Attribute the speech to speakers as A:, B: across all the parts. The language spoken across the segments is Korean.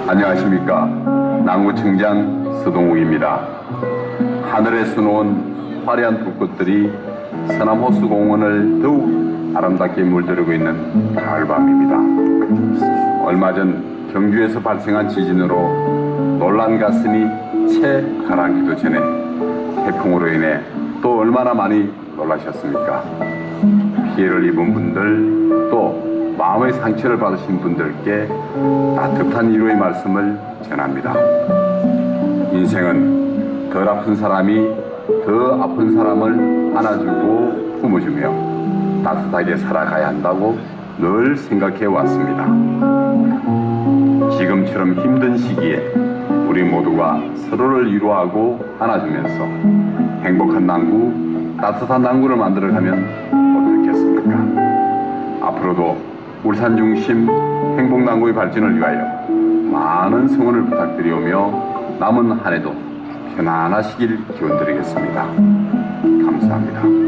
A: 안녕하십니까. 남구청장 서동욱입니다. 하늘에 수놓은 화려한 불꽃들이 서남호수공원을 더욱 아름답게 물들이고 있는 가을밤입니다. 얼마 전 경주에서 발생한 지진으로 놀란 가슴이 채 가라앉기도 전에 태풍으로 인해 또 얼마나 많이 놀라셨습니까? 피해를 입은 분들, 또 마음의 상처를 받으신 분들께 따뜻한 위로의 말씀을 전합니다. 인생은 덜 아픈 사람이 더 아픈 사람을 안아주고 품어주며 따뜻하게 살아가야 한다고 늘 생각해 왔습니다. 지금처럼 힘든 시기에 우리 모두가 서로를 위로하고 안아주면서 행복한 남구, 따뜻한 남구를 만들어가면 어떻겠습니까? 앞으로도 울산 중심 행복남구의 발전을 위하여 많은 성원을 부탁드리오며 남은 한 해도 편안하시길 기원드리겠습니다. 감사합니다.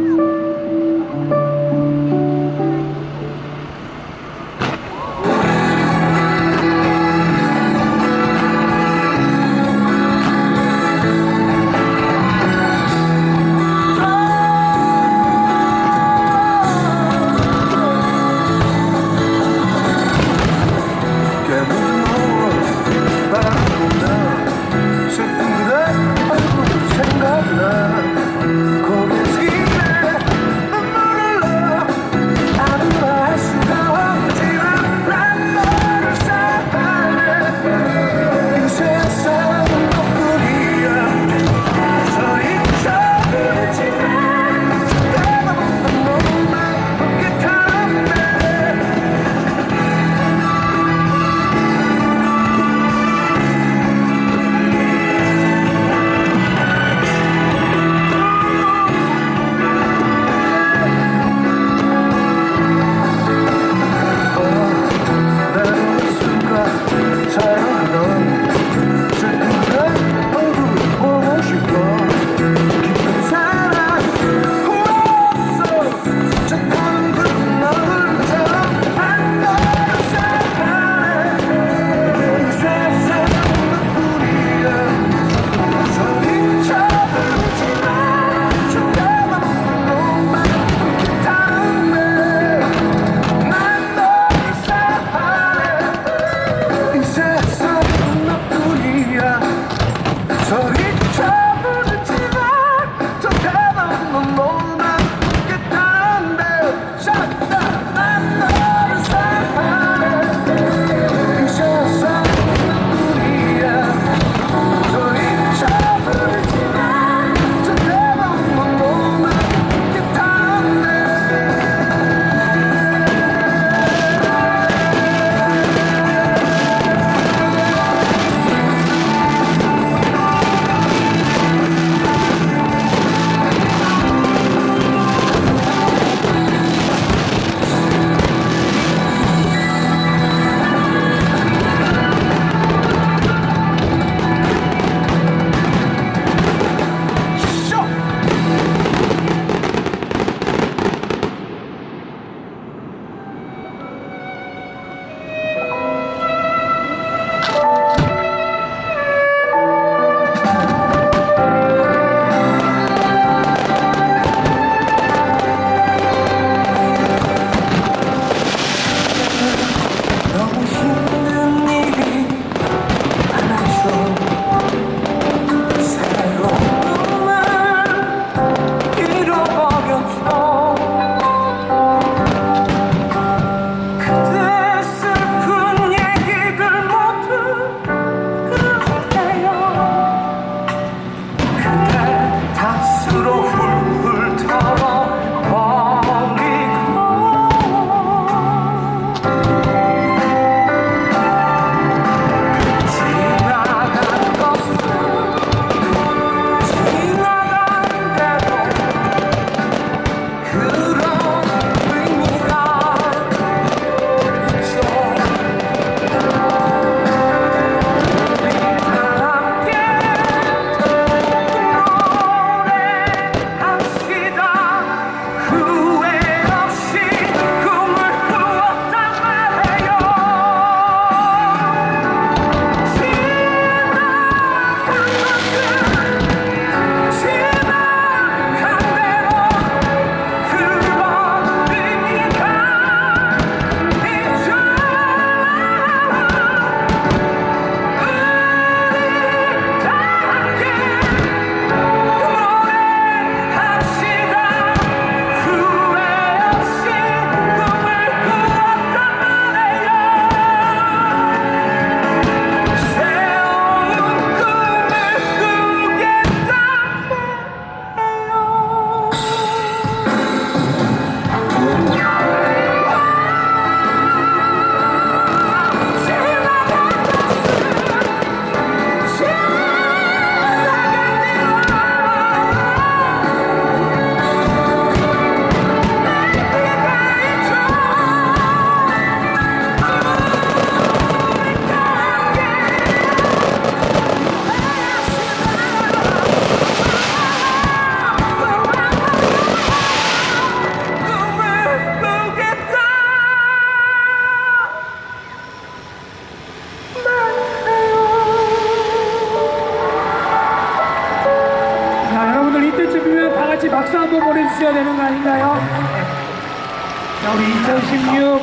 B: 이때쯤이면 다 같이 박수 한번 보내주셔야 되는 거 아닌가요? 자, 우리 2016